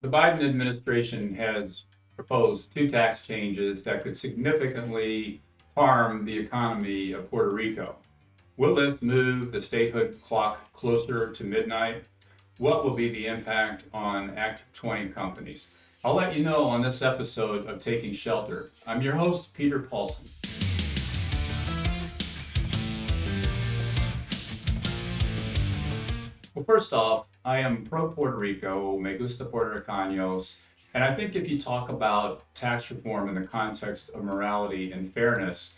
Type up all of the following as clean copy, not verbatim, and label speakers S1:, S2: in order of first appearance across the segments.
S1: The Biden administration has proposed two tax changes that could significantly harm the economy of Puerto Rico. Will this move the statehood clock closer to midnight? What will be the impact on Act 20 companies? I'll let you know on this episode of Taking Shelter. I'm your host, Peter Paulson. Well, first off, I am pro Puerto Rico, me gusta Puerto Ricanos, and I think if you talk about tax reform in the context of morality and fairness,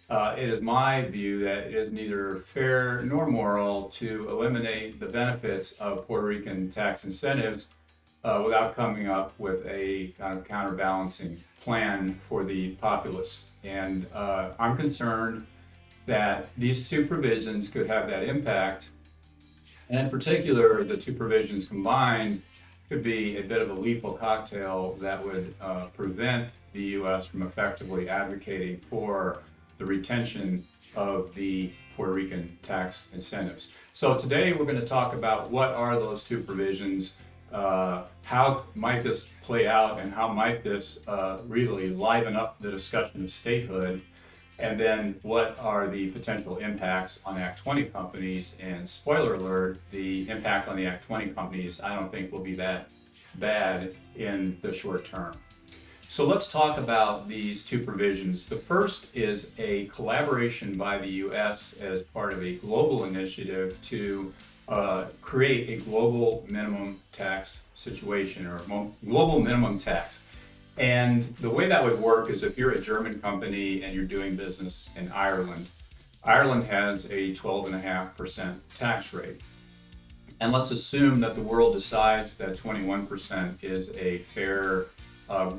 S1: it is my view that it is neither fair nor moral to eliminate the benefits of Puerto Rican tax incentives without coming up with a kind of counterbalancing plan for the populace. And I'm concerned that these two provisions could have that impact, and in particular, the two provisions combined could be a bit of a lethal cocktail that would prevent the U.S. from effectively advocating for the retention of the Puerto Rican tax incentives. So today we're going to talk about what are those two provisions, how might this play out, and how might this really liven up the discussion of statehood, and then what are the potential impacts on Act 20 companies. And spoiler alert, the impact on the Act 20 companies I don't think will be that bad in the short term. So let's talk about these two provisions. The first is a collaboration by the U.S. as part of a global initiative to create a global minimum tax situation, or global minimum tax. And the way that would work is if you're a German company and you're doing business in Ireland, Ireland has a 12.5% tax rate. And let's assume that the world decides that 21% is a fair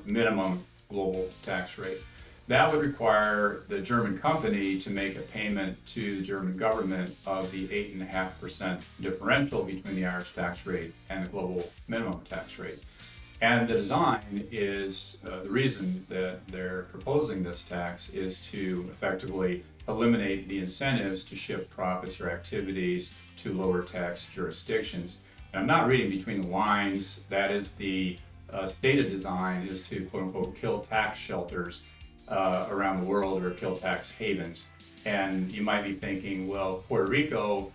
S1: minimum global tax rate. That would require the German company to make a payment to the German government of the 8.5% differential between the Irish tax rate and the global minimum tax rate. And the design is the reason that they're proposing this tax is to effectively eliminate the incentives to shift profits or activities to lower tax jurisdictions. And I'm not reading between the lines. That is the stated design, is to quote unquote kill tax shelters around the world, or kill tax havens. And you might be thinking, well, Puerto Rico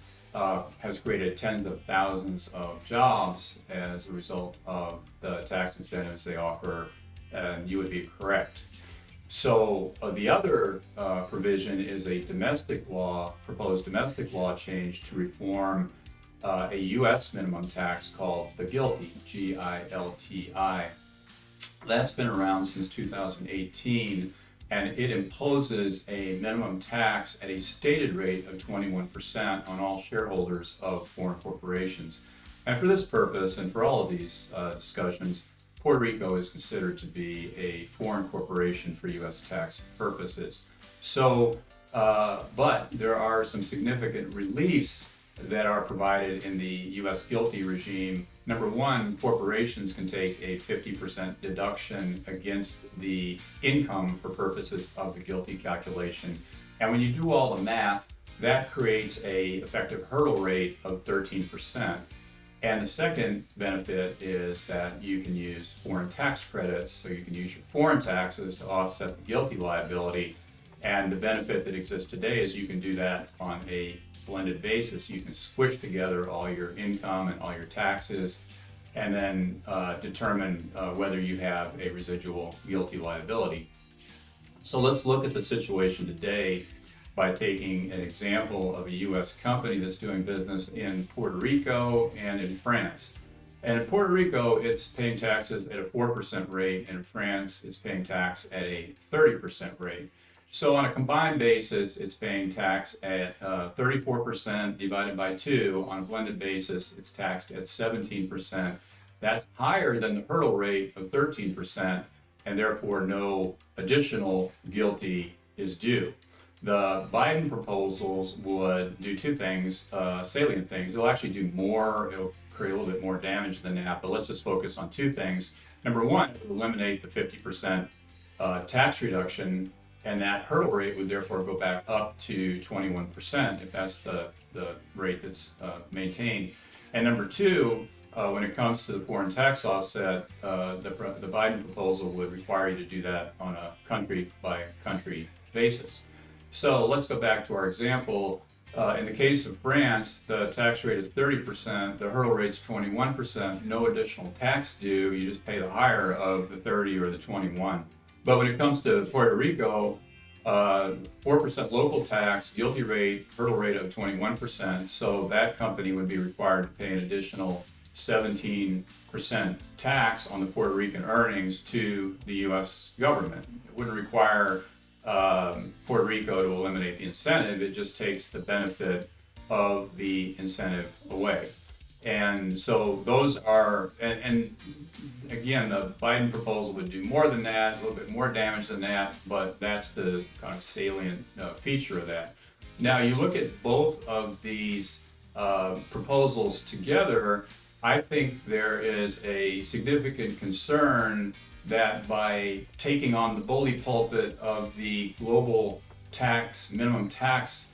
S1: has created tens of thousands of jobs as a result of the tax incentives they offer, and you would be correct. So the other provision is a proposed domestic law change to reform a U.S. minimum tax called the GILTI, G-I-L-T-I. That's been around since 2018. And it imposes a minimum tax at a stated rate of 21% on all shareholders of foreign corporations. And for this purpose, and for all of these discussions, Puerto Rico is considered to be a foreign corporation for U.S. tax purposes. So, but there are some significant reliefs that are provided in the U.S. GILTI regime. Number one, corporations can take a 50% deduction against the income for purposes of the GILTI calculation. And when you do all the math, that creates a effective hurdle rate of 13%. And the second benefit is that you can use foreign tax credits, so you can use your foreign taxes to offset the GILTI liability. And the benefit that exists today is you can do that on a blended basis. You can squish together all your income and all your taxes, and then determine whether you have a residual GILTI liability. So let's look at the situation today by taking an example of a U.S. company that's doing business in Puerto Rico and in France. And in Puerto Rico, it's paying taxes at a 4% rate, and in France, it's paying tax at a 30% rate. So on a combined basis, it's paying tax at 34% divided by 2. On a blended basis, it's taxed at 17%. That's higher than the hurdle rate of 13%, and therefore no additional GILTI is due. The Biden proposals would do two things, salient things. It'll actually do more. It'll create a little bit more damage than that, but let's just focus on two things. Number one, it would eliminate the 50% tax reduction, and that hurdle rate would therefore go back up to 21% if that's the rate that's maintained. And number two, when it comes to the foreign tax offset, the Biden proposal would require you to do that on a country by country basis. So let's go back to our example. In the case of France, the tax rate is 30%, the hurdle rate is 21%, no additional tax due, you just pay the higher of the 30 or the 21. But when it comes to Puerto Rico, 4% local tax, GILTI rate, hurdle rate of 21%, so that company would be required to pay an additional 17% tax on the Puerto Rican earnings to the U.S. government. It wouldn't require Puerto Rico to eliminate the incentive, it just takes the benefit of the incentive away. And so those are, and again, the Biden proposal would do more than that, a little bit more damage than that, but that's the kind of salient feature of that. Now, you look at both of these proposals together, I think there is a significant concern that by taking on the bully pulpit of the global tax, minimum tax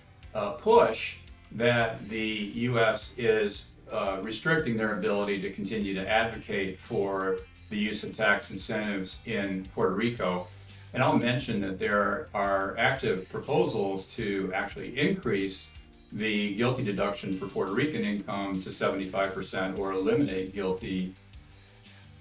S1: push, that the U.S. is restricting their ability to continue to advocate for the use of tax incentives in Puerto Rico. And I'll mention that there are active proposals to actually increase the GILTI deduction for Puerto Rican income to 75% or eliminate GILTI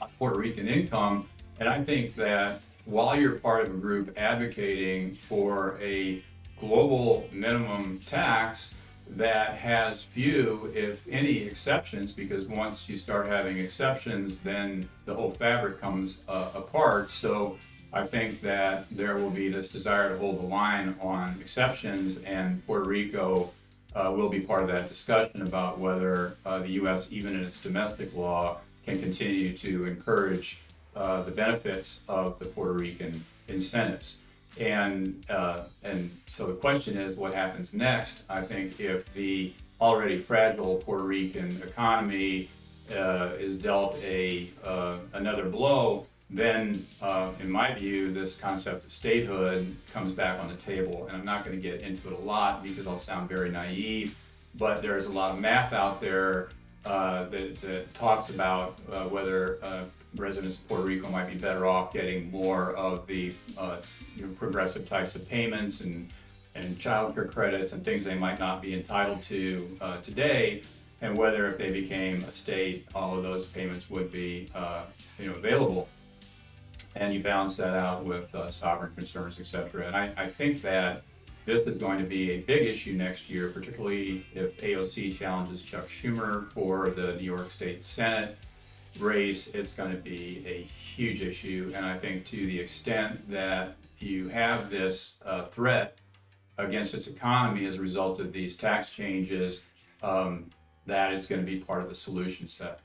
S1: on Puerto Rican income. And I think that while you're part of a group advocating for a global minimum tax that has few, if any, exceptions, because once you start having exceptions, then the whole fabric comes apart. So I think that there will be this desire to hold the line on exceptions, and Puerto Rico will be part of that discussion about whether the U.S., even in its domestic law, can continue to encourage the benefits of the Puerto Rican incentives. And so the question is, what happens next? I think if the already fragile Puerto Rican economy is dealt another blow, then in my view, this concept of statehood comes back on the table. And I'm not going to get into it a lot because I'll sound very naive, but there's a lot of math out there that talks about whether residents of Puerto Rico might be better off getting more of the progressive types of payments and child care credits and things they might not be entitled to today, and whether if they became a state, all of those payments would be available. And you balance that out with sovereign concerns, et cetera. And I think that this is going to be a big issue next year, particularly if AOC challenges Chuck Schumer for the New York State Senate race. It's going to be a huge issue. And I think to the extent that you have this threat against its economy as a result of these tax changes, that is going to be part of the solution set.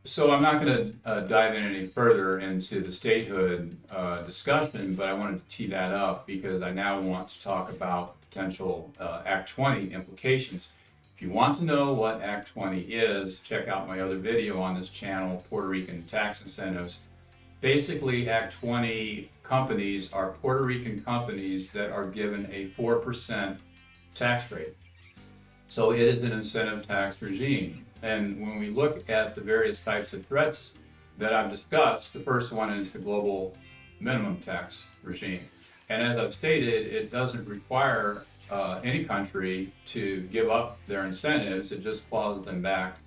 S1: So I'm not going to dive in any further into the statehood discussion, but I wanted to tee that up because I now want to talk about potential Act 20 implications. If you want to know what Act 20 is, check out my other video on this channel, Puerto Rican tax incentives. Basically, Act 20 companies are Puerto Rican companies that are given a 4% tax rate. So it is an incentive tax regime. And when we look at the various types of threats that I've discussed, the first one is the global minimum tax regime. And as I've stated, it doesn't require any country to give up their incentives, it just claws them back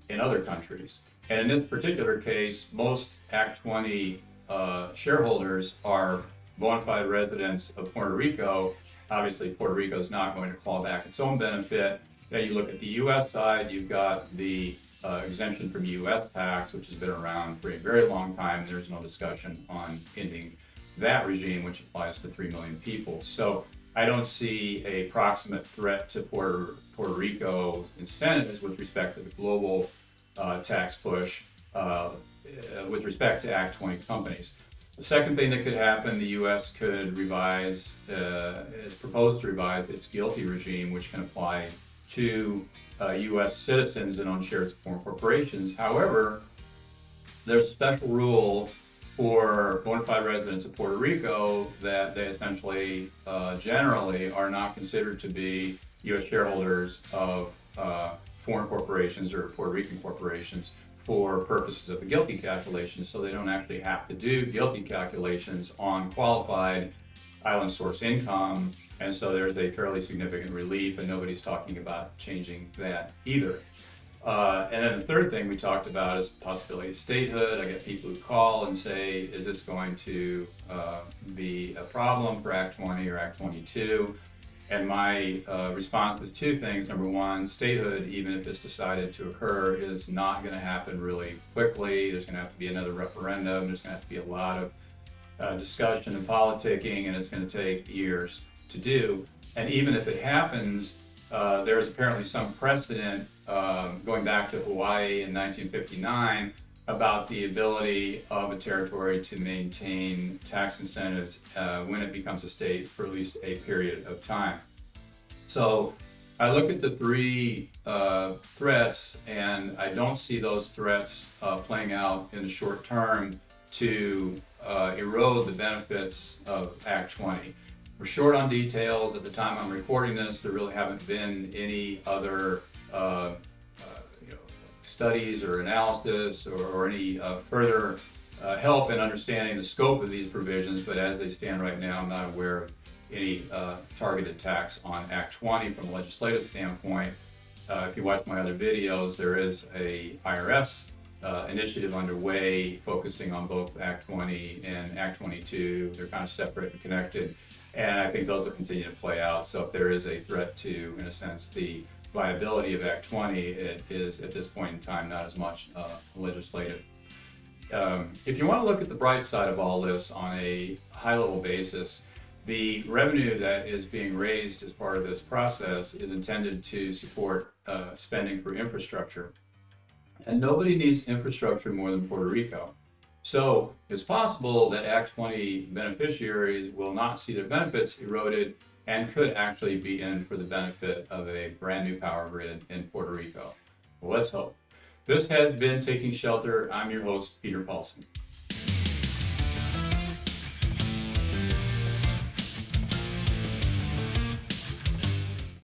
S1: in other countries. And in this particular case, most Act 20 shareholders are bona fide residents of Puerto Rico. Obviously, Puerto Rico is not going to claw back its own benefit. Then you look at the U.S. side, you've got the exemption from U.S. tax, which has been around for a very long time. There's no discussion on ending that regime, which applies to 3 million people. So I don't see a proximate threat to Puerto Rico incentives with respect to the global tax push with respect to Act 20 companies. The second thing that could happen, the U.S. could revise, is proposed to revise its GILTI regime, which can apply to U.S. citizens and own shares of foreign corporations. However, there's a special rule for bona fide residents of Puerto Rico that they essentially, generally, are not considered to be U.S. shareholders of foreign corporations or Puerto Rican corporations for purposes of the GILTI calculation, so they don't actually have to do GILTI calculations on qualified island source income, and so there's a fairly significant relief, and nobody's talking about changing that either. And then the third thing we talked about is the possibility of statehood. I get people who call and say, is this going to be a problem for Act 20 or Act 22? And my response is two things. Number one, statehood, even if it's decided to occur, is not going to happen really quickly. There's going to have to be another referendum. There's going to have to be a lot of discussion and politicking, and it's going to take years to do. And even if it happens, there's apparently some precedent going back to Hawaii in 1959 about the ability of a territory to maintain tax incentives when it becomes a state for at least a period of time. So I look at the three threats, and I don't see those threats playing out in the short term to erode the benefits of Act 20. We're short on details. At the time I'm reporting this, there really haven't been any other studies or analysis or any further help in understanding the scope of these provisions, but as they stand right now, I'm not aware of any targeted tax on Act 20 from a legislative standpoint. If you watch my other videos, there is a IRS initiative underway focusing on both Act 20 and Act 22. They're kind of separate and connected, and I think those will continue to play out. So if there is a threat to, in a sense, the viability of Act 20, it is at this point in time not as much legislative. If you want to look at the bright side of all this on a high-level basis, the revenue that is being raised as part of this process is intended to support spending for infrastructure. And nobody needs infrastructure more than Puerto Rico. So it's possible that Act 20 beneficiaries will not see their benefits eroded and could actually be in for the benefit of a brand new power grid in Puerto Rico. Well, let's hope. This has been Taking Shelter. I'm your host, Peter Paulson.